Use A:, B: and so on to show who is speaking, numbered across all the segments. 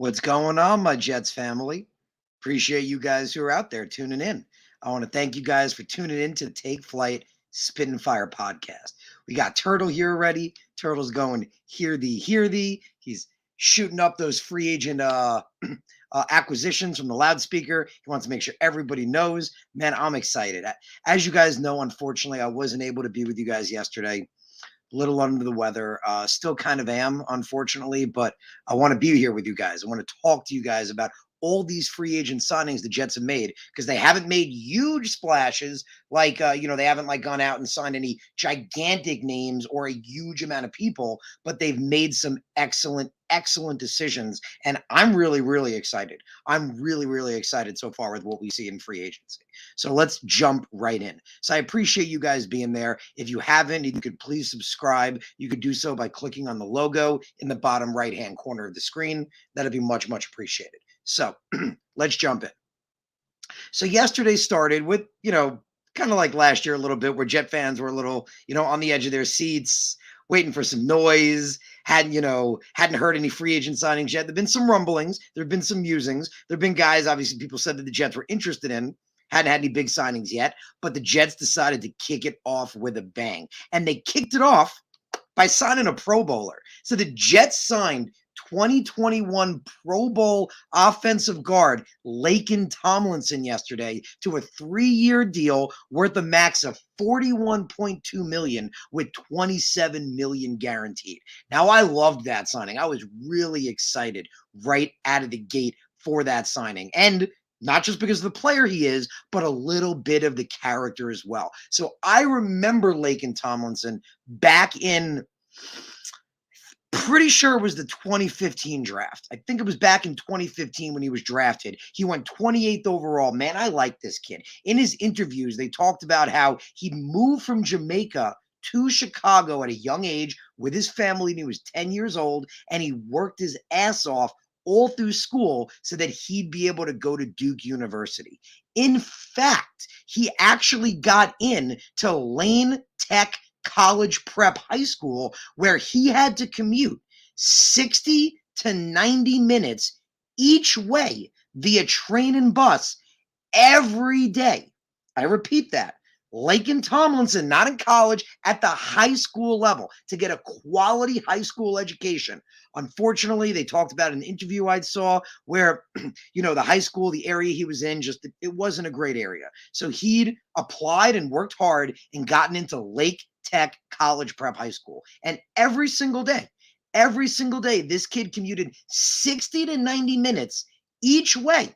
A: What's going on, my Jets family? Appreciate you guys who are out there tuning in. I want to thank you guys for tuning in to the Take Flight Spit and Fire podcast. We got Turtle here already. Turtle's going, hear thee, hear thee. He's shooting up those free agent acquisitions from the loudspeaker. He wants to make sure everybody knows. Man, I'm excited. As you guys know, unfortunately, I wasn't able to be with you guys yesterday. Little under the weather. Still kind of am, unfortunately, but I want to be here with you guys. I want to talk to you guys about all these free agent signings the Jets have made because they haven't made huge splashes like they haven't like gone out and signed any gigantic names or a huge amount of people, but they've made some excellent decisions, and I'm really excited. I'm really excited so far with what we see in free agency. So let's jump right in. So I appreciate you guys being there. If you haven't, you could please subscribe. You could do so by clicking on the logo in the bottom right-hand corner of the screen. That'd be much appreciated. So let's jump in. So yesterday started with, kind of like last year a little bit, where Jet fans were a little, on the edge of their seats, waiting for some noise. Hadn't heard any free agent signings yet. There've been some rumblings. There've been some musings. There've been guys, obviously, people said that the Jets were interested in. Hadn't had any big signings yet, but the Jets decided to kick it off with a bang. And they kicked it off by signing a Pro Bowler. So the Jets signed 2021 Pro Bowl offensive guard Laken Tomlinson yesterday to a 3-year deal worth a max of $41.2 million with $27 million guaranteed. Now, I loved that signing. I was really excited right out of the gate for that signing. And not just because of the player he is, but a little bit of the character as well. So I remember Laken Tomlinson back in, pretty sure it was the 2015 draft. I think it was back in 2015 when he was drafted. He went 28th overall. Man, I like this kid. In his interviews, they talked about how he moved from Jamaica to Chicago at a young age with his family when he was 10 years old, and he worked his ass off all through school so that he'd be able to go to Duke University. In fact, he actually got in to Lane Tech College Prep High School, where he had to commute 60 to 90 minutes each way via train and bus every day. I repeat that. Laken Tomlinson, not in college, at the high school level to get a quality high school education. Unfortunately, they talked about an interview I saw where, the high school, the area he was in, it wasn't a great area. So he'd applied and worked hard and gotten into Lake Tech College Prep High School. And every single day, this kid commuted 60 to 90 minutes each way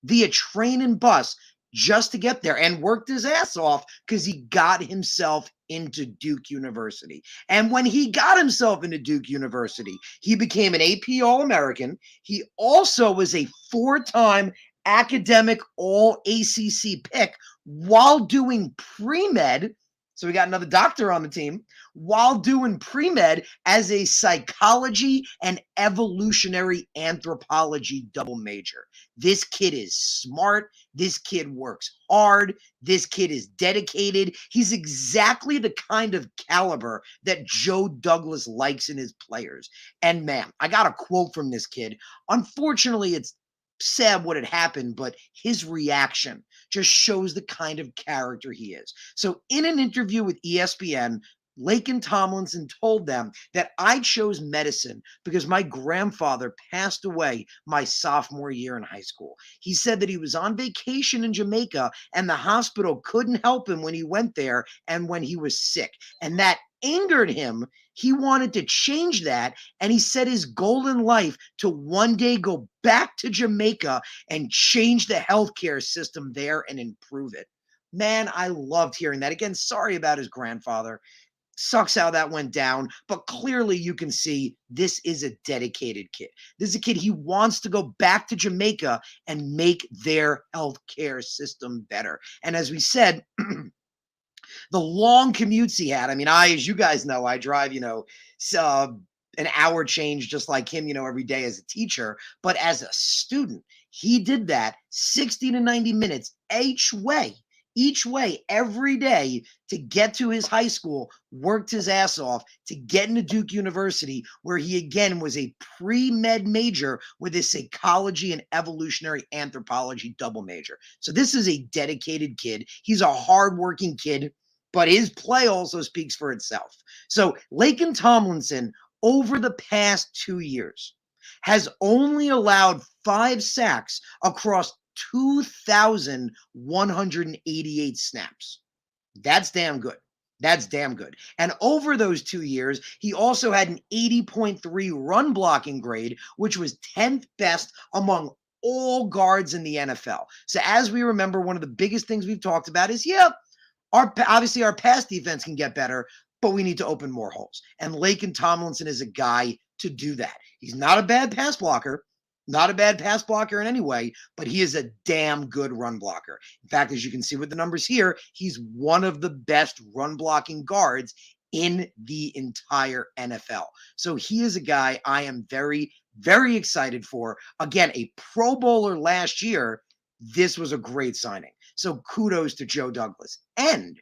A: via train and bus just to get there, and worked his ass off because he got himself into Duke University. And when he got himself into Duke University, he became an AP All-American. He also was a 4-time academic All-ACC pick while doing pre-med. So we got another doctor on the team while doing pre-med as a psychology and evolutionary anthropology double major. This kid is smart. This kid works hard. This kid is dedicated. He's exactly the kind of caliber that Joe Douglas likes in his players. And man, I got a quote from this kid. Unfortunately, it's sad what had happened, but his reaction just shows the kind of character he is. So in an interview with ESPN, Laken Tomlinson told them that I chose medicine because my grandfather passed away my sophomore year in high school. He said that he was on vacation in Jamaica and the hospital couldn't help him when he went there and when he was sick. And that angered him. He wanted to change that, and he set his goal in life to one day go back to Jamaica and change the healthcare system there and improve it. Man, I loved hearing that. Again, sorry about his grandfather. Sucks how that went down, but clearly you can see this is a dedicated kid. This is a kid, he wants to go back to Jamaica and make their healthcare system better. And as we said, the long commutes he had. I mean, as you guys know, I drive, an hour change just like him, every day as a teacher. But as a student, he did that 60 to 90 minutes each way each way every day to get to his high school, worked his ass off to get into Duke University, where he again was a pre-med major with a psychology and evolutionary anthropology double major. So this is a dedicated kid. He's a hardworking kid, but his play also speaks for itself. So Laken Tomlinson, over the past 2 years, has only allowed 5 sacks across 2,188 snaps. That's damn good. That's damn good. And over those 2 years, he also had an 80.3 run blocking grade, which was 10th best among all guards in the NFL. So as we remember, one of the biggest things we've talked about is, obviously our pass defense can get better, but we need to open more holes. And Laken Tomlinson is a guy to do that. He's not a bad pass blocker, in any way, but he is a damn good run blocker. In fact, as you can see with the numbers here, he's one of the best run blocking guards in the entire NFL. So he is a guy I am very, very excited for. Again, a Pro Bowler last year. This was a great signing. So kudos to Joe Douglas. And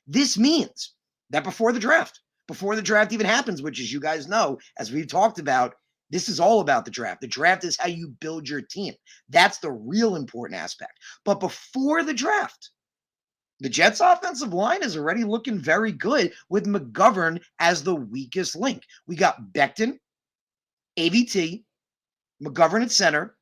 A: this means that before the draft even happens, which, as you guys know, as we've talked about, this is all about the draft. The draft is how you build your team. That's the real important aspect. But before the draft, the Jets' offensive line is already looking very good with McGovern as the weakest link. We got Becton, AVT, McGovern at center,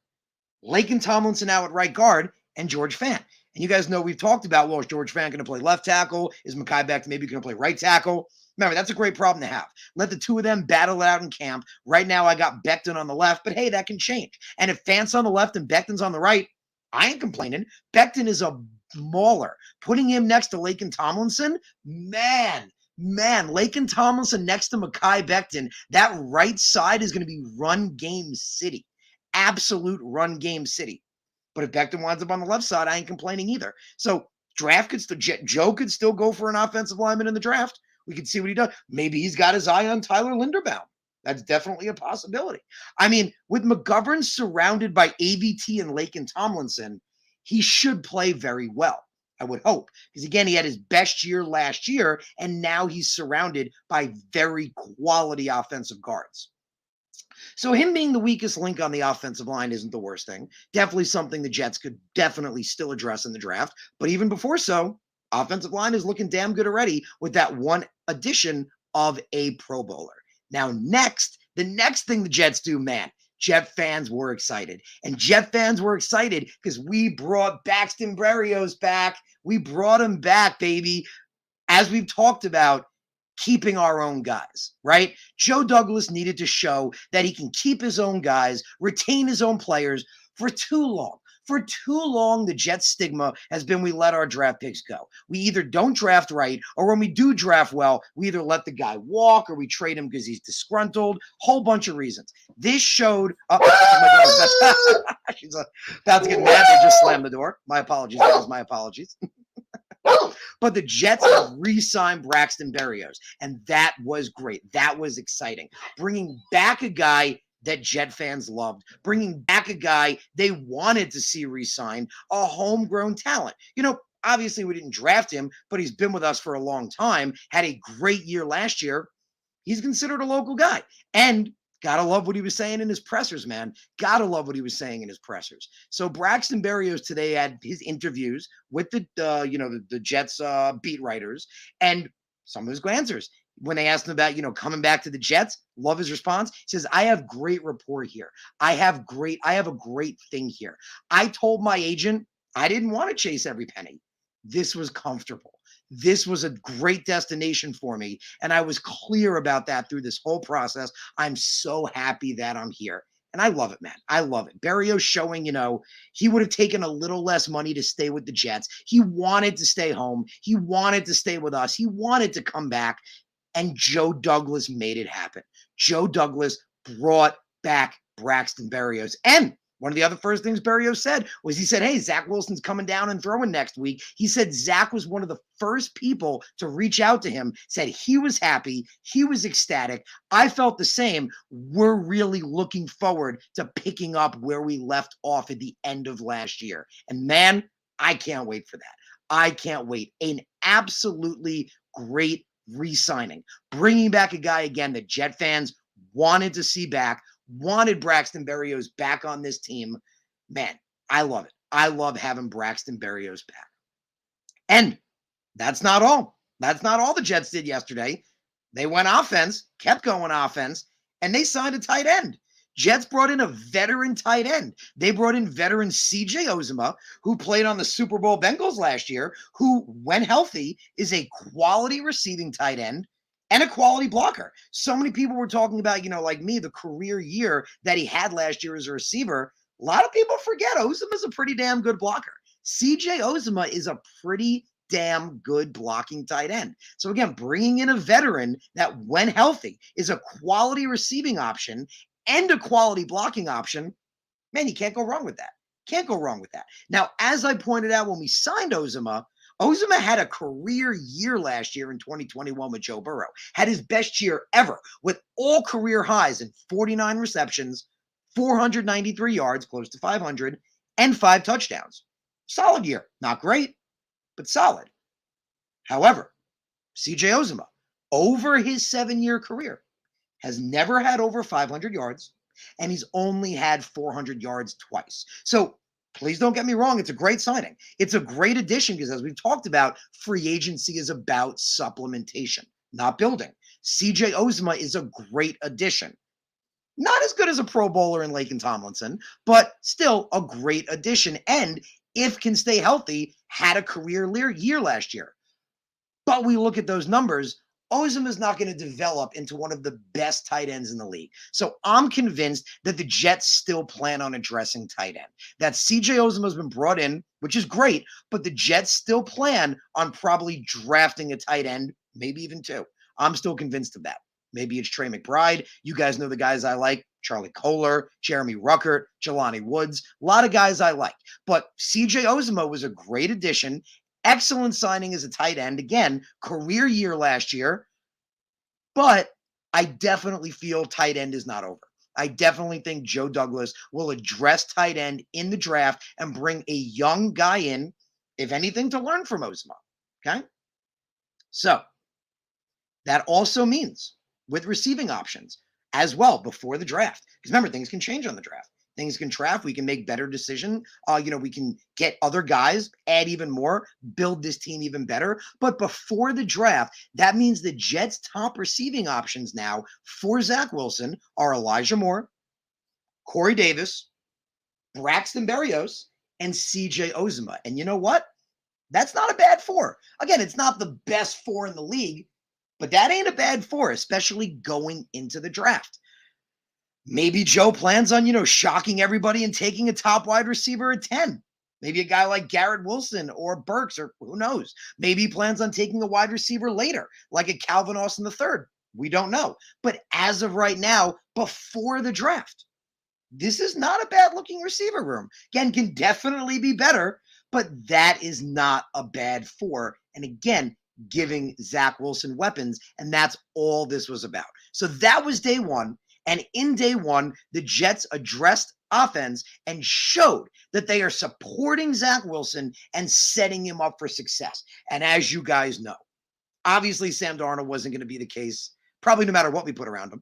A: Laken Tomlinson now at right guard, and George Fant. And you guys know we've talked about, well, is George Fant going to play left tackle? Is Mekhi Becton maybe going to play right tackle? Remember, that's a great problem to have. Let the two of them battle it out in camp. Right now, I got Becton on the left, but hey, that can change. And if Fant's on the left and Becton's on the right, I ain't complaining. Becton is a mauler. Putting him next to Laken Tomlinson, man, Laken Tomlinson next to Mekhi Becton, that right side is going to be run game city. Absolute run game city. But if Becton winds up on the left side, I ain't complaining either. So Joe could still go for an offensive lineman in the draft. We can see what he does. Maybe he's got his eye on Tyler Linderbaum. That's definitely a possibility. I mean, with McGovern surrounded by AVT and Laken Tomlinson, he should play very well, I would hope. Because again, he had his best year last year, and now he's surrounded by very quality offensive guards. So him being the weakest link on the offensive line isn't the worst thing. Definitely something the Jets could definitely still address in the draft. But even before so, offensive line is looking damn good already with that one addition of a Pro Bowler. Now, the next thing the Jets do, man, Jet fans were excited. And Jet fans were excited because we brought Braxton BERRIOS back. We brought him back, baby. As we've talked about, keeping our own guys, right? Joe Douglas needed to show that he can keep his own guys, retain his own players for too long. For too long, the Jets stigma has been we let our draft picks go. We either don't draft right, or when we do draft well, we either let the guy walk or we trade him because he's disgruntled. Whole bunch of reasons. This showed up. She's about to get mad. They just slammed the door. My apologies, guys. My apologies. But the Jets have re-signed Braxton BERRIOS, and that was great. That was exciting. Bringing back a guy that Jet fans loved, bringing back a guy they wanted to see re-sign, a homegrown talent. You know, obviously we didn't draft him, but he's been with us for a long time, had a great year last year. He's considered a local guy. And gotta love what he was saying in his pressers, man. Gotta love what he was saying in his pressers. So Braxton BERRIOS today had his interviews with the Jets beat writers and some of his answers. When they asked him about, coming back to the Jets, love his response. He says, I have great rapport here. I have a great thing here. I told my agent I didn't want to chase every penny. This was comfortable. This was a great destination for me. And I was clear about that through this whole process. I'm so happy that I'm here. And I love it, man. I love it. BERRIOS showing, he would have taken a little less money to stay with the Jets. He wanted to stay home. He wanted to stay with us. He wanted to come back. And Joe Douglas made it happen. Joe Douglas brought back Braxton BERRIOS. And one of the other first things BERRIOS said was he said, hey, Zach Wilson's coming down and throwing next week. He said Zach was one of the first people to reach out to him, said he was happy. He was ecstatic. I felt the same. We're really looking forward to picking up where we left off at the end of last year. And man, I can't wait for that. I can't wait. An absolutely great re-signing. Bringing back a guy again that Jet fans wanted to see back, wanted Braxton Berrios back on this team. Man, I love it. I love having Braxton Berrios back. And that's not all. That's not all the Jets did yesterday. They went offense, kept going offense, and they signed a tight end. Jets brought in a veteran tight end. They brought in veteran CJ Uzomah, who played on the Super Bowl Bengals last year, who, when healthy, is a quality receiving tight end and a quality blocker. So many people were talking about, like me, the career year that he had last year as a receiver. A lot of people forget Uzomah's a pretty damn good blocker. CJ Uzomah is a pretty damn good blocking tight end. So again, bringing in a veteran that, when healthy, is a quality receiving option and a quality blocking option, man, you can't go wrong with that. Can't go wrong with that. Now, as I pointed out when we signed Uzomah had a career year last year in 2021 with Joe Burrow. Had his best year ever with all career highs in 49 receptions, 493 yards, close to 500, and 5 touchdowns. Solid year. Not great, but solid. However, CJ Uzomah, over his 7-year career, has never had over 500 yards, and he's only had 400 yards twice. So please don't get me wrong. It's a great signing. It's a great addition because, as we've talked about, free agency is about supplementation, not building. CJ Uzomah is a great addition. Not as good as a Pro Bowler in Laken Tomlinson, but still a great addition. And if can stay healthy, had a career year last year. But we look at those numbers, Uzomah is not going to develop into one of the best tight ends in the league. So I'm convinced that the Jets still plan on addressing tight end. That CJ Uzomah has been brought in, which is great, but the Jets still plan on probably drafting a tight end, maybe even 2. I'm still convinced of that. Maybe it's Trey McBride. You guys know the guys I like. Charlie Kohler, Jeremy Ruckert, Jelani Woods. A lot of guys I like. But CJ Uzomah was a great addition. Excellent signing as a tight end. Again, career year last year. But I definitely feel tight end is not over. I definitely think Joe Douglas will address tight end in the draft and bring a young guy in, if anything, to learn from Uzomah. Okay? So that also means with receiving options as well before the draft. Because remember, things can change on the draft. Things can draft. We can make better decision. We can get other guys, add even more, build this team even better. But before the draft, that means the Jets' top receiving options now for Zach Wilson are Elijah Moore, Corey Davis, Braxton Berrios, and CJ Uzomah. And you know what? That's not a bad 4. Again, it's not the best 4 in the league, but that ain't a bad 4, especially going into the draft. Maybe Joe plans on, shocking everybody and taking a top wide receiver at 10. Maybe a guy like Garrett Wilson or Burks, or who knows. Maybe he plans on taking a wide receiver later, like a Calvin Austin III. We don't know. But as of right now, before the draft, this is not a bad looking receiver room. Again, can definitely be better, but that is not a bad 4. And again, giving Zach Wilson weapons, and that's all this was about. So that was day 1. And in day 1, the Jets addressed offense and showed that they are supporting Zach Wilson and setting him up for success. And as you guys know, obviously Sam Darnold wasn't going to be the case, probably no matter what we put around him.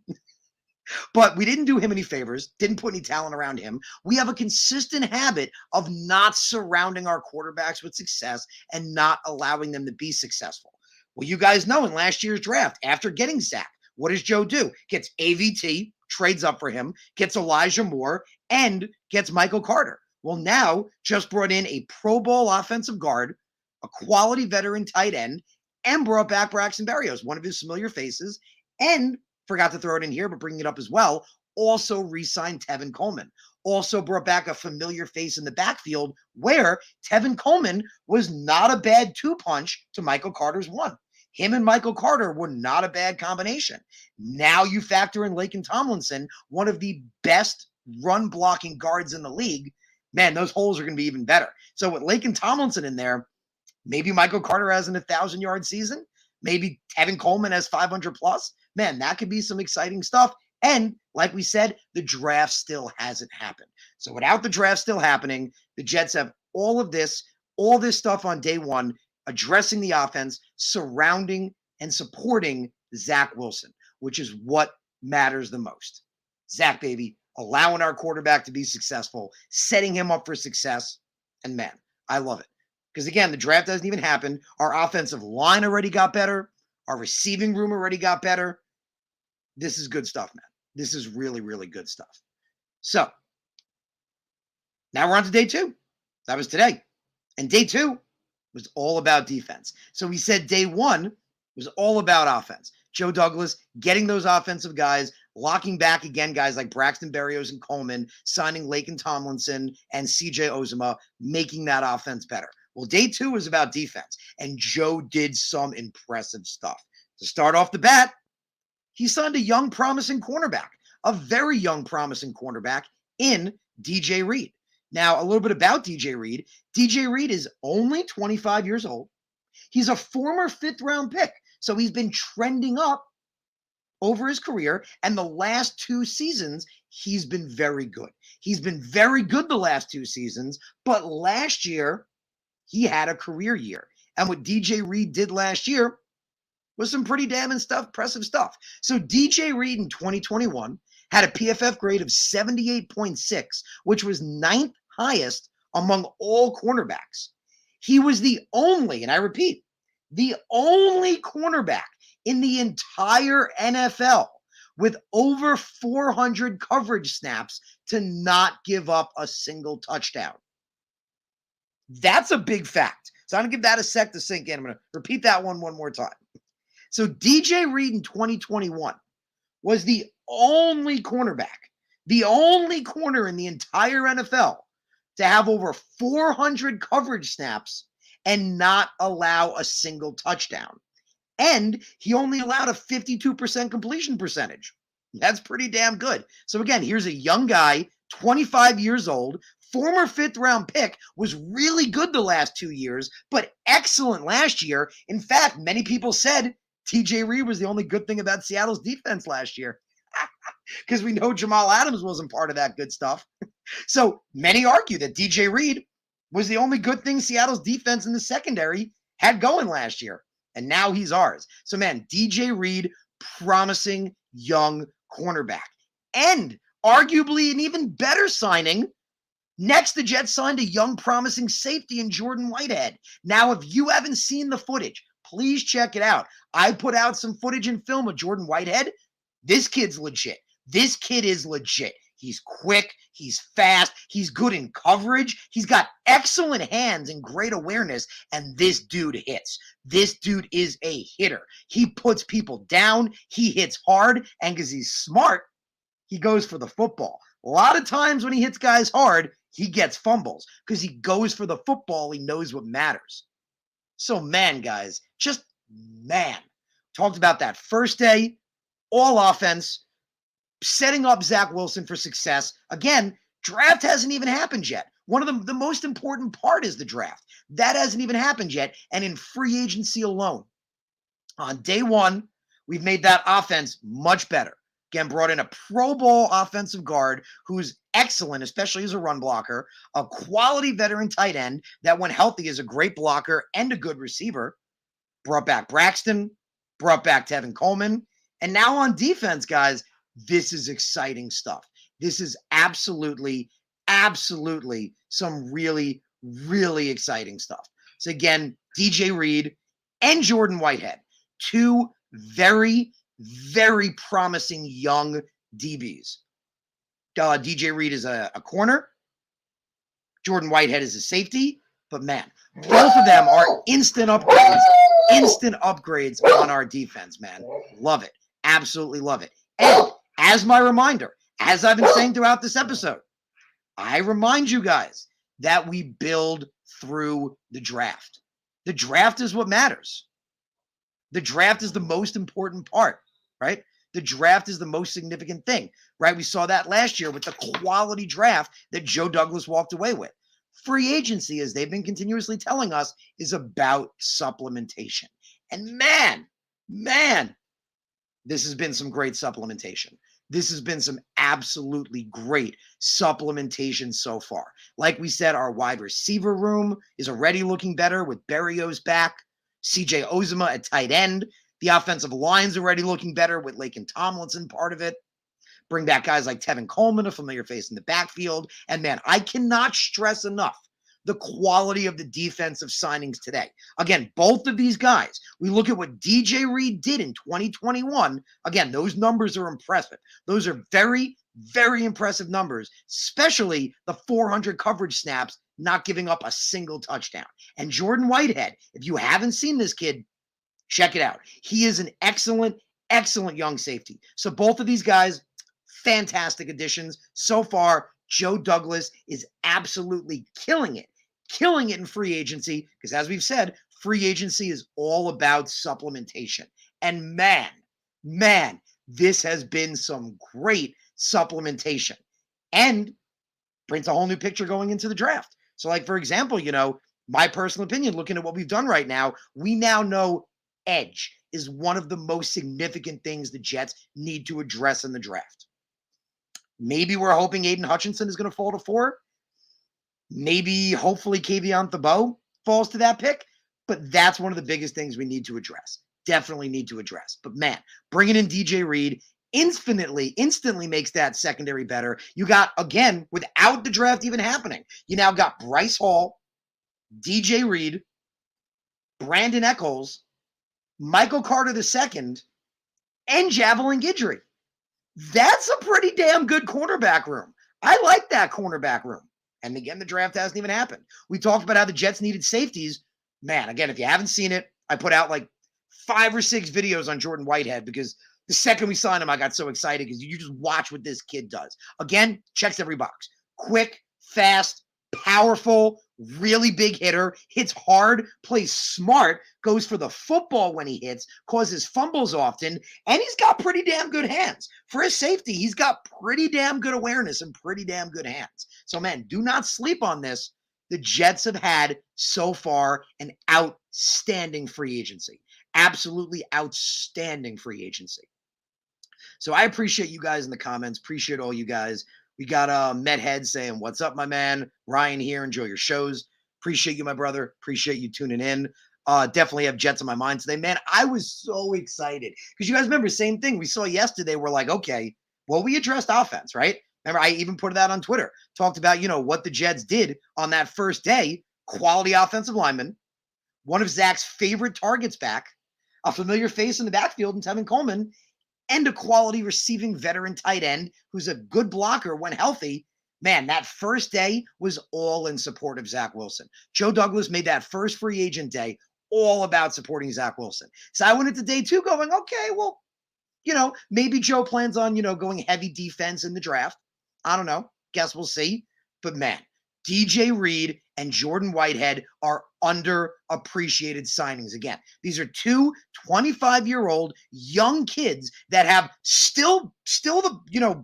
A: But we didn't do him any favors, didn't put any talent around him. We have a consistent habit of not surrounding our quarterbacks with success and not allowing them to be successful. Well, you guys know in last year's draft, after getting Zach, what does Joe do? Gets AVT, trades up for him, gets Elijah Moore, and gets Michael Carter. Well, now just brought in a Pro Bowl offensive guard, a quality veteran tight end, and brought back Braxton Berrios, one of his familiar faces, and forgot to throw it in here, but bringing it up as well, also re-signed Tevin Coleman. Also brought back a familiar face in the backfield where Tevin Coleman was not a bad 2-punch to Michael Carter's 1. Him and Michael Carter were not a bad combination. Now you factor in Laken Tomlinson, one of the best run blocking guards in the league. Man, those holes are going to be even better. So with Laken Tomlinson in there, maybe Michael Carter has an 1,000-yard season. Maybe Tevin Coleman has 500 plus. Man, that could be some exciting stuff. And like we said, the draft still hasn't happened. So without the draft still happening, the Jets have all of this All this stuff on day one, addressing the offense, surrounding and supporting Zach Wilson, which is what matters the most. Zach, baby, allowing our quarterback to be successful, setting him up for success. And man, I love it. Because again, the draft doesn't even happen. Our offensive line already got better. Our receiving room already got better. This is good stuff, man. This is really, really good stuff. So now we're on to day two. That was today. And day two was all about defense. So we said day one was all about offense. Joe Douglas getting those offensive guys, locking back again guys like BRAXTON, BERRIOS, and Coleman, signing Laken, Tomlinson, and CJ Uzomah, making that offense better. Well, day two was about defense, and Joe did some impressive stuff. To start off the bat, he signed a young, promising cornerback, a very young, promising cornerback in DJ Reed. Now, a little bit about DJ Reed. DJ Reed is only 25 years old. He's a former fifth-round pick, so he's been trending up over his career, and the last two seasons, he's been very good. He's been very good the last two seasons, but last year, he had a career year. And what DJ Reed did last year was some pretty damn impressive stuff. So DJ Reed in 2021 had a PFF grade of 78.6, which was ninth highest among all cornerbacks. He was the only, and I repeat, the only cornerback in the entire NFL with over 400 coverage snaps to not give up a single touchdown. That's a big fact. So I'm going to give that a sec to sink in. I'm going to repeat that one more time. So DJ Reed in 2021 was the only cornerback, the only corner in the entire NFL to have over 400 coverage snaps and not allow a single touchdown. And he only allowed a 52% completion percentage. That's pretty damn good. So again, here's a young guy, 25 years old, former fifth-round pick, was really good the last 2 years, but excellent last year. In fact, many people said TJ Reed was the only good thing about Seattle's defense last year because we know Jamal Adams wasn't part of that good stuff. So many argue that DJ Reed was the only good thing Seattle's defense in the secondary had going last year, and now he's ours. So man, DJ Reed, promising young cornerback. And arguably an even better signing, next the Jets signed a young promising safety in Jordan Whitehead. Now, if you haven't seen the footage, please check it out. I put out some footage and film of Jordan Whitehead. This kid's legit. This kid is legit. He's quick. He's fast. He's good in coverage. He's got excellent hands and great awareness. And this dude hits. This dude is a hitter. He puts people down. He hits hard. And because he's smart, he goes for the football. A lot of times when he hits guys hard, he gets fumbles because he goes for the football. He knows what matters. So, man, guys, just man. Talked about that first day, all offense, setting up Zach Wilson for success. Again, draft hasn't even happened yet. One of the most important part is the draft. That hasn't even happened yet. And in free agency alone, on day one, we've made that offense much better. Again, brought in a Pro Bowl offensive guard who's excellent, especially as a run blocker, a quality veteran tight end that when healthy is a great blocker and a good receiver. Brought back BRAXTON, brought back Tevin Coleman. And now on defense, guys, this is exciting stuff. This is absolutely some really, really exciting stuff. So again, DJ Reed and Jordan Whitehead, two very, very promising young DBs. DJ Reed is a corner. Jordan Whitehead is a safety. But man, both of them are instant upgrades on our defense, man. Love it. Absolutely love it. And as my reminder, as I've been saying throughout this episode, I remind you guys that we build through the draft. The draft is what matters. The draft is the most important part, right? The draft is the most significant thing, right? We saw that last year with the quality draft that Joe Douglas walked away with. Free agency, as they've been continuously telling us, is about supplementation. And man, this has been some great supplementation. This has been some absolutely great supplementation so far. Like we said, our wide receiver room is already looking better with BERRIOS back, CJ Ozema at tight end. The offensive line's already looking better with Laken Tomlinson part of it. Bring back guys like Tevin Coleman, a familiar face in the backfield. And man, I cannot stress enough the quality of the defensive signings today. Again, both of these guys, we look at what DJ Reed did in 2021. Again, those numbers are impressive. Those are very, very impressive numbers, especially the 400 coverage snaps, not giving up a single touchdown. And Jordan Whitehead, if you haven't seen this kid, check it out. He is an excellent, excellent young safety. So both of these guys, fantastic additions. So far, Joe Douglas is absolutely killing it in free agency, because as we've said, free agency is all about supplementation. And man, this has been some great supplementation and brings a whole new picture going into the draft. So like, for example, my personal opinion, looking at what we've done right now, we now know edge is one of the most significant things the Jets need to address in the draft. Maybe we're hoping Aiden Hutchinson is going to fall to 4. Maybe, hopefully, Kayvon Thibodeaux falls to that pick. But that's one of the biggest things we need to address. Definitely need to address. But man, bringing in DJ Reed instantly makes that secondary better. You got, again, without the draft even happening, you now got Bryce Hall, DJ Reed, Brandon Echols, Michael Carter II, and Javelin Guidry. That's a pretty damn good cornerback room. I like that cornerback room. And again, the draft hasn't even happened. We talked about how the Jets needed safeties. Man, again, if you haven't seen it, I put out like 5 or 6 videos on Jordan Whitehead, because the second we signed him, I got so excited because you just watch what this kid does. Again, checks every box. Quick, fast, powerful, really big hitter, hits hard, plays smart, goes for the football when he hits, causes fumbles often, and he's got pretty damn good hands. For his safety, he's got pretty damn good awareness and pretty damn good hands. So, man, do not sleep on this. The Jets have had, so far, an outstanding free agency. Absolutely outstanding free agency. So I appreciate you guys in the comments. Appreciate all you guys. We got Medhead saying, "What's up, my man? Ryan here. Enjoy your shows. Appreciate you, my brother. Appreciate you tuning in. Definitely have Jets on my mind today." Man, I was so excited because you guys remember, same thing we saw yesterday. We're like, okay, well, we addressed offense, right? Remember, I even put that on Twitter. Talked about, what the Jets did on that first day. Quality offensive lineman, one of Zach's favorite targets back, a familiar face in the backfield in Tevin Coleman, and a quality receiving veteran tight end who's a good blocker when healthy. Man, that first day was all in support of Zach Wilson. Joe Douglas made that first free agent day all about supporting Zach Wilson. So I went into day 2 going, okay, well, maybe Joe plans on, going heavy defense in the draft. I don't know. Guess we'll see. But man, DJ Reed and Jordan Whitehead are underappreciated signings. Again, these are 2 25-year-old young kids that have still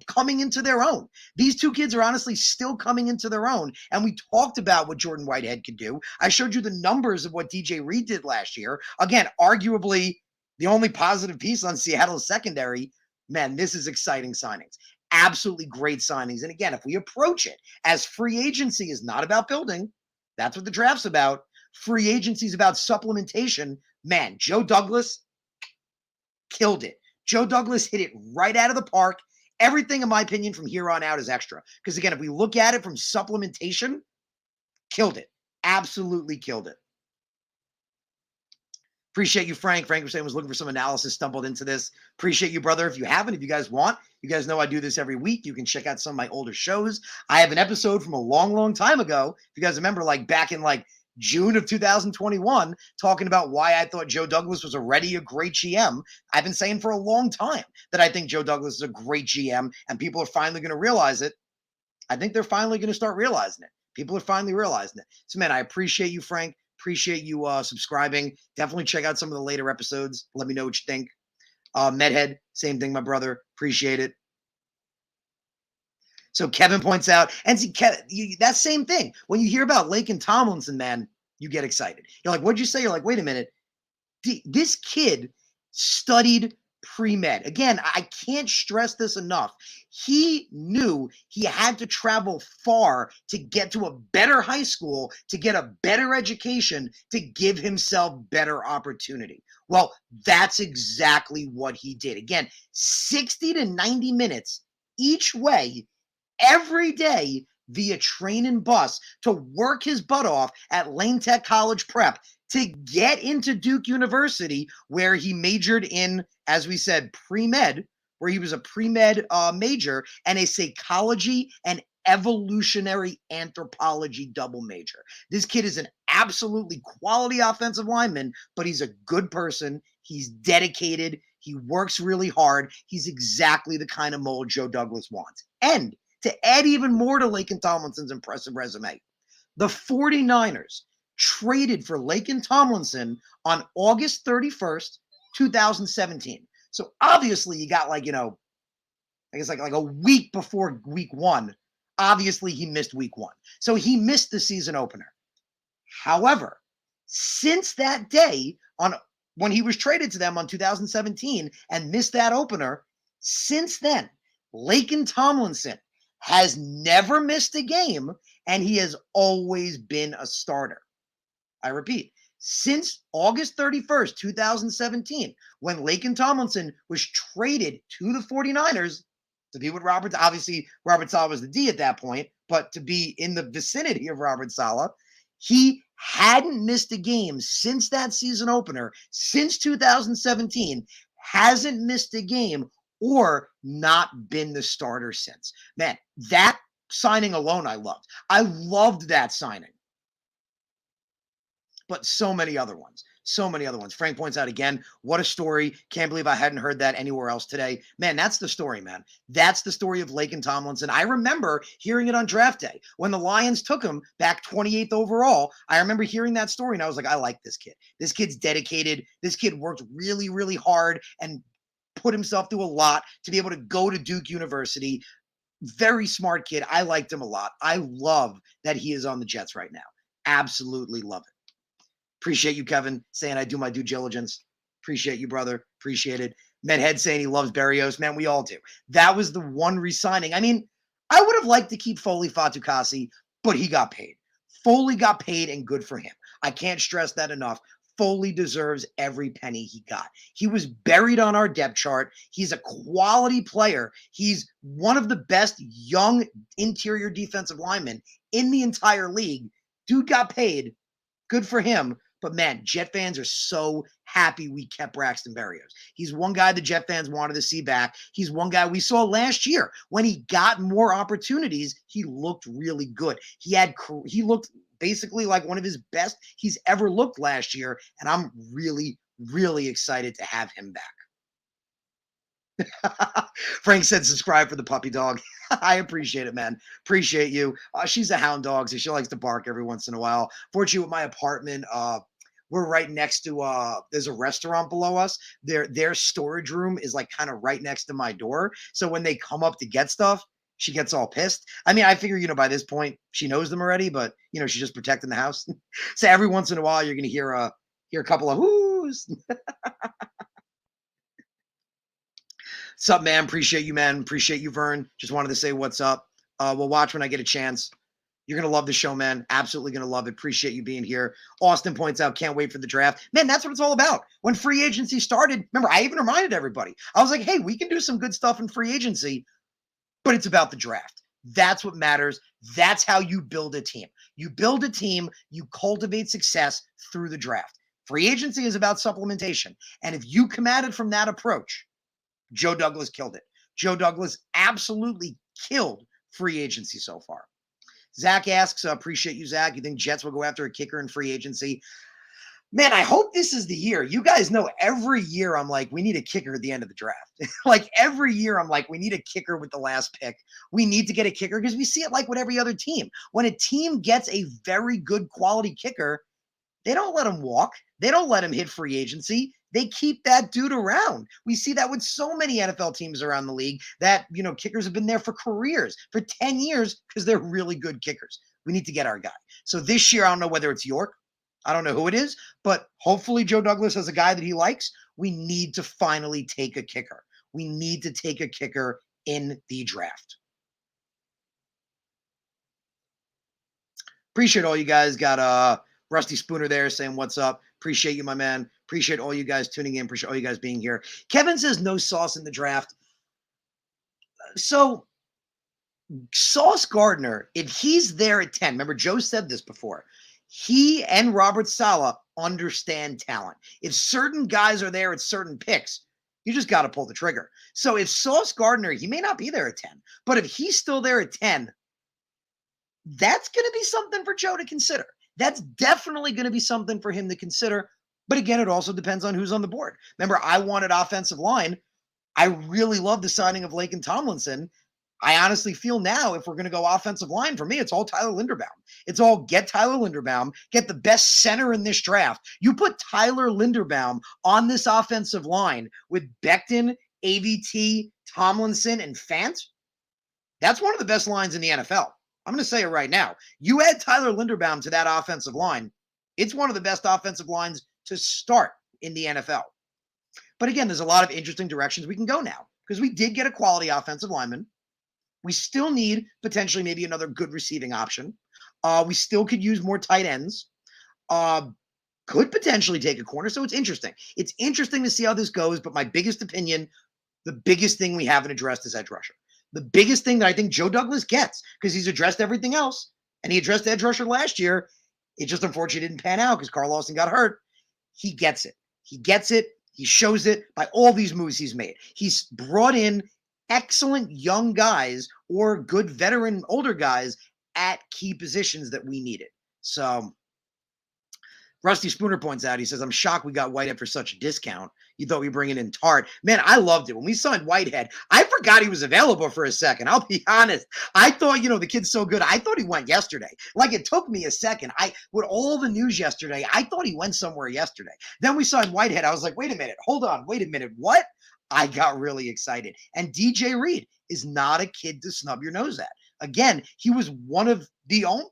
A: coming into their own. These 2 kids are honestly still coming into their own. And we talked about what Jordan Whitehead could do. I showed you the numbers of what DJ Reed did last year. Again, arguably the only positive piece on Seattle's secondary. Man, this is exciting signings. Absolutely great signings. And again, if we approach it as free agency is not about building, that's what the draft's about. Free agency is about supplementation. Man, Joe Douglas killed it. Joe Douglas hit it right out of the park. Everything, in my opinion, from here on out is extra. Because again, if we look at it from supplementation, killed it. Absolutely killed it. Appreciate you, Frank. Frank was saying was looking for some analysis, stumbled into this. Appreciate you, brother. If you haven't, if you guys want, you guys know I do this every week. You can check out some of my older shows. I have an episode from a long, long time ago. If you guys remember, like back in like June of 2021, talking about why I thought Joe Douglas was already a great GM. I've been saying for a long time that I think Joe Douglas is a great GM, and people are finally going to realize it. I think they're finally going to start realizing it. People are finally realizing it. So, man, I appreciate you, Frank. Appreciate you subscribing. Definitely check out some of the later episodes. Let me know what you think. Medhead, same thing, my brother. Appreciate it. So Kevin points out, and see, that same thing. When you hear about Laken Tomlinson, man, you get excited. You're like, what'd you say? You're like, wait a minute. This kid studied pre-med. Again, I can't stress this enough. He knew he had to travel far to get to a better high school, to get a better education, to give himself better opportunity. Well, that's exactly what he did. Again, 60 to 90 minutes each way, every day, via train and bus to work his butt off at Lane Tech College Prep to get into Duke University, where he majored in, as we said, pre-med, where he was a pre-med major and a psychology and evolutionary anthropology double major. This kid is an absolutely quality offensive lineman, but he's a good person. He's dedicated. He works really hard. He's exactly the kind of mold Joe Douglas wants. And to add even more to Laken Tomlinson's impressive resume, the 49ers traded for Laken Tomlinson on August 31st, 2017. So obviously you got I guess like a week before week one. Obviously he missed week one. So he missed the season opener. However, since that day, when he was traded to them on 2017 and missed that opener, since then, Laken Tomlinson has never missed a game, and he has always been a starter. I repeat, since August 31st, 2017, when Laken Tomlinson was traded to the 49ers to be with Robert, obviously Robert Saleh was the D at that point, but to be in the vicinity of Robert Saleh, he hadn't missed a game since that season opener, since 2017, hasn't missed a game or not been the starter since. Man, that signing alone I loved. I loved that signing. But so many other ones. So many other ones. Frank points out again, what a story. Can't believe I hadn't heard that anywhere else today. Man, that's the story, man. That's the story of Laken Tomlinson. I remember hearing it on draft day when the Lions took him back 28th overall. I remember hearing that story and I was like, I like this kid. This kid's dedicated. This kid worked really, really hard and put himself through a lot to be able to go to Duke University. Very smart kid. I liked him a lot. I love that he is on the Jets right now. Absolutely love it. Appreciate you, Kevin, saying I do my due diligence. Appreciate you, brother. Appreciate it. Medhead saying he loves BERRIOS. Man, we all do. That was the one re-signing. I mean, I would have liked to keep Foley Fatukasi, but he got paid. Foley got paid, and good for him. I can't stress that enough. Foley deserves every penny he got. He was buried on our depth chart. He's a quality player. He's one of the best young interior defensive linemen in the entire league. Dude got paid. Good for him. But man, Jet fans are so happy we kept Braxton Berrios. He's one guy the Jet fans wanted to see back. He's one guy we saw last year. When he got more opportunities, he looked really good. He looked basically like one of his best he's ever looked last year, and I'm really, really excited to have him back. Frank said subscribe for the puppy dog. I appreciate it, man. Appreciate you. She's a hound dog, so she likes to bark every once in a while. Fortunately, with my apartment, we're right next to there's a restaurant below us. Their storage room is like kind of right next to my door. So when they come up to get stuff, she gets all pissed. I mean, I figure, by this point she knows them already, but she's just protecting the house. So every once in a while you're gonna hear a couple of whoos. What's up, man? Appreciate you, man. Appreciate you, Vern. Just wanted to say what's up. We'll watch when I get a chance. You're going to love the show, man. Absolutely going to love it. Appreciate you being here. Austin points out, can't wait for the draft. Man, that's what it's all about. When free agency started, remember, I even reminded everybody. I was like, hey, we can do some good stuff in free agency, but it's about the draft. That's what matters. That's how you build a team. You build a team, you cultivate success through the draft. Free agency is about supplementation. And if you come at it from that approach, Joe Douglas killed it. Joe Douglas absolutely killed free agency so far. Zach asks, appreciate you, Zach. You think Jets will go after a kicker in free agency? Man, I hope this is the year. You guys know every year I'm like, we need a kicker at the end of the draft. Like every year I'm like, we need a kicker with the last pick. We need to get a kicker because we see it like with every other team. When a team gets a very good quality kicker, they don't let him walk. They don't let him hit free agency. They keep that dude around. We see that with so many NFL teams around the league that, kickers have been there for careers, for 10 years, because they're really good kickers. We need to get our guy. So this year, I don't know whether it's York, I don't know who it is, but hopefully Joe Douglas has a guy that he likes. We need to finally take a kicker. We need to take a kicker in the draft. Appreciate all you guys. Got Rusty Spooner there saying what's up. Appreciate you, my man. Appreciate all you guys tuning in. Appreciate all you guys being here. Kevin says no Sauce in the draft. So Sauce Gardner, if he's there at 10, remember Joe said this before, he and Robert Saleh understand talent. If certain guys are there at certain picks, you just got to pull the trigger. So if Sauce Gardner, he may not be there at 10, but if he's still there at 10, that's going to be something for Joe to consider. That's definitely going to be something for him to consider. But again, it also depends on who's on the board. Remember, I wanted offensive line. I really love the signing of Laken Tomlinson. I honestly feel now if we're going to go offensive line, for me, it's all Tyler Linderbaum. It's all get Tyler Linderbaum, get the best center in this draft. You put Tyler Linderbaum on this offensive line with Becton, AVT, Tomlinson, and Fant. That's one of the best lines in the NFL. I'm going to say it right now. You add Tyler Linderbaum to that offensive line, it's one of the best offensive lines to start in the NFL. But again, there's a lot of interesting directions we can go now because we did get a quality offensive lineman. We still need potentially maybe another good receiving option. We still could use more tight ends. Could potentially take a corner. So it's interesting. It's interesting to see how this goes. But my biggest opinion, the biggest thing we haven't addressed is edge rusher. The biggest thing that I think Joe Douglas gets, because he's addressed everything else, and he addressed edge rusher last year. It just unfortunately didn't pan out because Carl Lawson got hurt. He gets it. He gets it. He shows it by all these moves he's made. He's brought in excellent young guys or good veteran older guys at key positions that we needed. So Rusty Spooner points out, he says, I'm shocked we got Whitehead for such a discount. You thought we were bringing in Tart. Man, I loved it. When we signed Whitehead, I forgot he was available for a second. I'll be honest. I thought, the kid's so good. I thought he went yesterday. Like, it took me a second. With all the news yesterday, I thought he went somewhere yesterday. Then we signed Whitehead. I was like, wait a minute. Hold on. Wait a minute. What? I got really excited. And DJ Reed is not a kid to snub your nose at. Again, he was one of the only,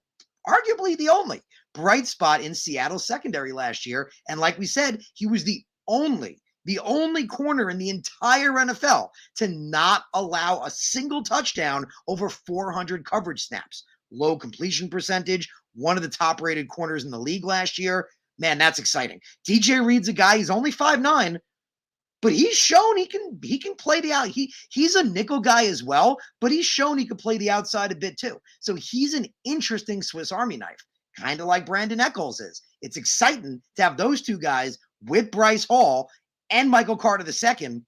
A: arguably the only bright spot in Seattle's secondary last year. And like we said, he was the only corner in the entire NFL to not allow a single touchdown over 400 coverage snaps. Low completion percentage, one of the top rated corners in the league last year. Man, that's exciting. DJ Reed's a guy, he's only 5'9", but he's shown he can play the out. He's a nickel guy as well, but he's shown he can play the outside a bit too. So he's an interesting Swiss Army knife, kind of like Brandon Echols is. It's exciting to have those two guys with Bryce Hall and Michael Carter II.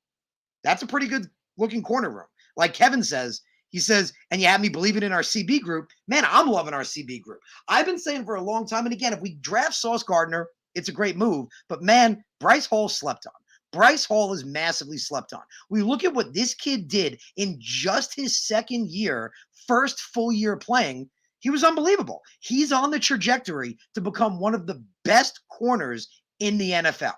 A: That's a pretty good looking corner room. Like Kevin says, he says, and you have me believing in our CB group. Man, I'm loving our CB group. I've been saying for a long time, and again, if we draft Sauce Gardner, it's a great move. But man, Bryce Hall slept on. Bryce Hall is massively slept on. We look at what this kid did in just his second year, first full year playing. He was unbelievable. He's on the trajectory to become one of the best corners in the NFL.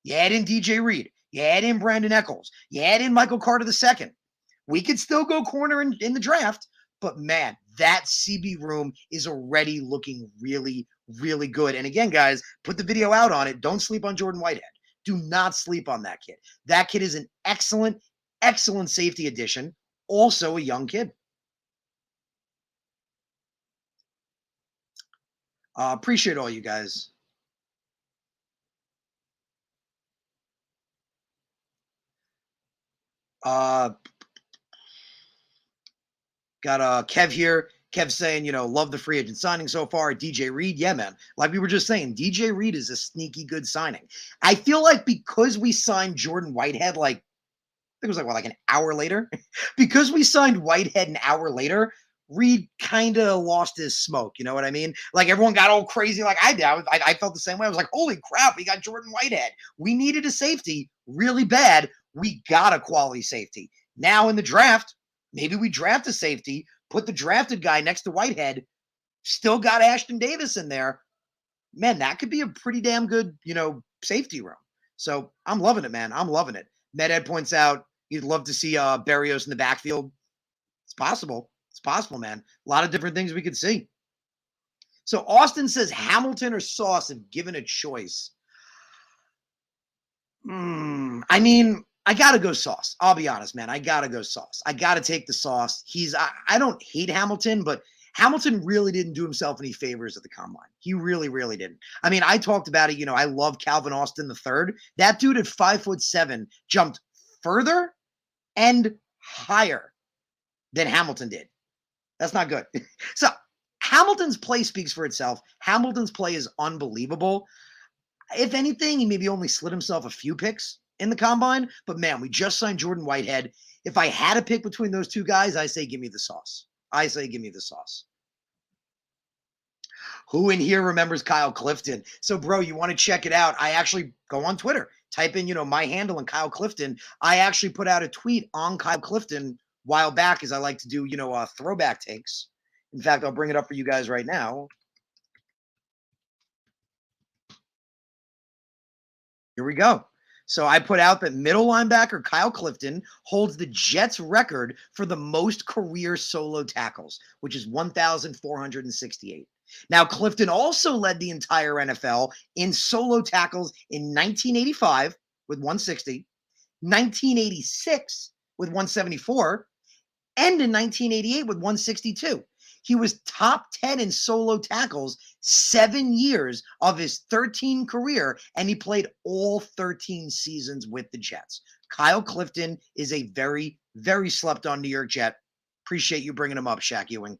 A: You add in DJ Reed. You add in Brandon Echols. You add in Michael Carter II. We could still go corner in the draft, but man, that CB room is already looking really, really good. And again, guys, put the video out on it. Don't sleep on Jordan Whitehead. Do not sleep on that kid. That kid is an excellent, excellent safety addition. Also a young kid. Appreciate all you guys. Got Kev here. Kev saying, love the free agent signing so far. DJ Reed, yeah, man. Like we were just saying, DJ Reed is a sneaky good signing. I feel like because we signed Jordan Whitehead, I think it was like an hour later. Because we signed Whitehead an hour later, Reed kind of lost his smoke. You know what I mean? Like everyone got all crazy like I did. I felt the same way. I was like, holy crap, we got Jordan Whitehead. We needed a safety really bad. We got a quality safety. Now in the draft, maybe we draft a safety, put the drafted guy next to Whitehead, still got Ashton Davis in there. Man, that could be a pretty damn good, safety room. So I'm loving it, man. I'm loving it. Medhead points out he'd love to see BERRIOS in the backfield. It's possible. It's possible, man. A lot of different things we could see. So Austin says Hamilton or Sauce if given a choice. I mean, I gotta go Sauce. I'll be honest, man. I gotta go Sauce. I gotta take the Sauce. I don't hate Hamilton, but Hamilton really didn't do himself any favors at the combine. He really, really didn't. I mean, I talked about it. I love Calvin Austin the third. That dude at 5'7" jumped further and higher than Hamilton did. That's not good. So Hamilton's play speaks for itself. Hamilton's play is unbelievable. If anything, he maybe only slid himself a few picks in the combine. But man, we just signed Jordan Whitehead. If I had to pick between those two guys, I say give me the Sauce. I say give me the Sauce. Who in here remembers Kyle Clifton? So, bro, you want to check it out? I actually go on Twitter, type in, my handle and Kyle Clifton. I actually put out a tweet on Kyle Clifton a while back, as I like to do, throwback takes. In fact, I'll bring it up for you guys right now. Here we go. So I put out that middle linebacker Kyle Clifton holds the Jets record for the most career solo tackles, which is 1,468. Now, Clifton also led the entire NFL in solo tackles in 1985 with 160, 1986 with 174, and in 1988 with 162. He was top 10 in solo tackles 7 years of his 13 career, and he played all 13 seasons with the Jets. Kyle Clifton is a very, very slept-on New York Jet. Appreciate you bringing him up, Shaq Ewing.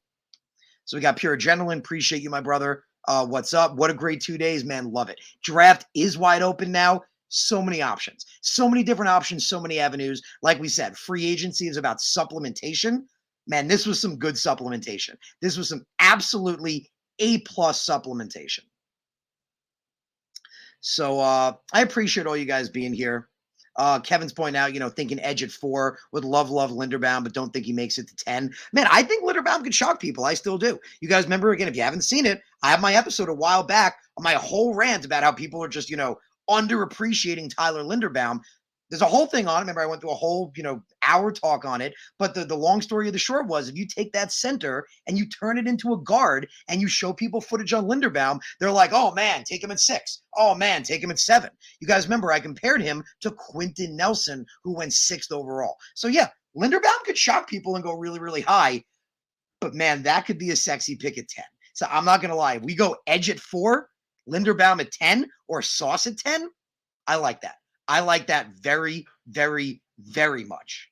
A: So we got Pure Adrenaline. Appreciate you, my brother. What's up? What a great 2 days, man. Love it. Draft is wide open now. So many options. So many different options. So many avenues. Like we said, free agency is about supplementation. Man, this was some good supplementation. This was some absolutely A-plus supplementation. So I appreciate all you guys being here. Kevin's pointing out, thinking edge at 4 would love Linderbaum, but don't think he makes it to 10. Man, I think Linderbaum could shock people. I still do. You guys remember, again, if you haven't seen it, I have my episode a while back on my whole rant about how people are just, underappreciating Tyler Linderbaum. There's a whole thing on it. Remember, I went through a whole, hour talk on it. But the long story of the short was, if you take that center and you turn it into a guard and you show people footage on Linderbaum, they're like, oh, man, take him at 6. Oh, man, take him at 7. You guys remember I compared him to Quentin Nelson, who went 6th overall. So, yeah, Linderbaum could shock people and go really, really high. But, man, that could be a sexy pick at 10. So I'm not going to lie. If we go edge at 4, Linderbaum at 10, or Sauce at 10, I like that. I like that very, very, very much.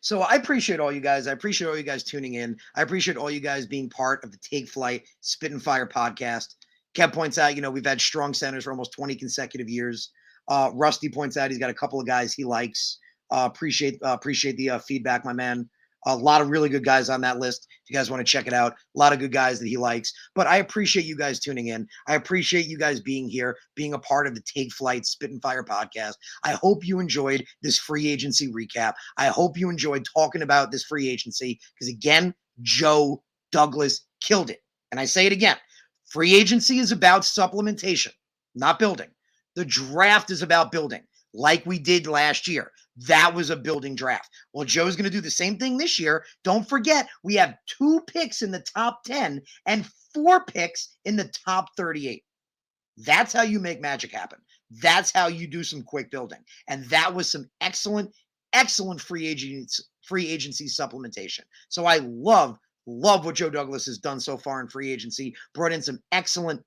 A: So I appreciate all you guys. I appreciate all you guys tuning in. I appreciate all you guys being part of the Take Flight Spit and Fire podcast. Kev points out, we've had strong centers for almost 20 consecutive years. Rusty points out he's got a couple of guys he likes. Appreciate the feedback, my man. A lot of really good guys on that list. If you guys want to check it out, a lot of good guys that he likes. But I appreciate you guys tuning in. I appreciate you guys being here, being a part of the Take Flight Spit and Fire podcast. I hope you enjoyed this free agency recap. I hope you enjoyed talking about this free agency because, again, Joe Douglas killed it. And I say it again. Free agency is about supplementation, not building. The draft is about building, like we did last year. That was a building draft. Well, Joe's going to do the same thing this year. Don't forget, we have 2 picks in the top 10 and 4 picks in the top 38. That's how you make magic happen. That's how you do some quick building. And that was some excellent free agency supplementation. So I love what Joe Douglas has done so far in free agency. Brought in some excellent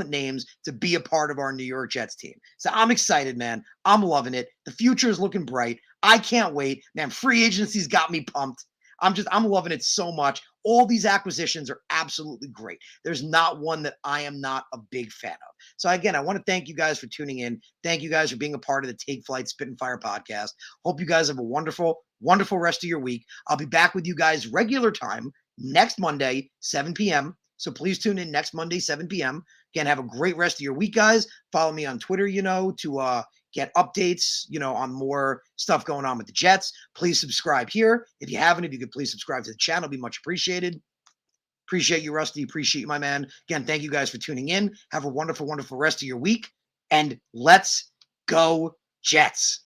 A: names to be a part of our New York Jets team. So I'm excited, man. I'm loving it. The future is looking bright. I can't wait. Man, free agency's got me pumped. I'm loving it so much. All these acquisitions are absolutely great. There's not one that I am not a big fan of. So again, I want to thank you guys for tuning in. Thank you guys for being a part of the Take Flight Spit and Fire podcast. Hope you guys have a wonderful, wonderful rest of your week. I'll be back with you guys regular time next Monday, 7 p.m. So please tune in next Monday, 7 p.m. Again, have a great rest of your week, guys. Follow me on Twitter, to get updates, on more stuff going on with the Jets. Please subscribe here. If you haven't, if you could please subscribe to the channel, it'd be much appreciated. Appreciate you, Rusty. Appreciate you, my man. Again, thank you guys for tuning in. Have a wonderful, wonderful rest of your week. And let's go, Jets.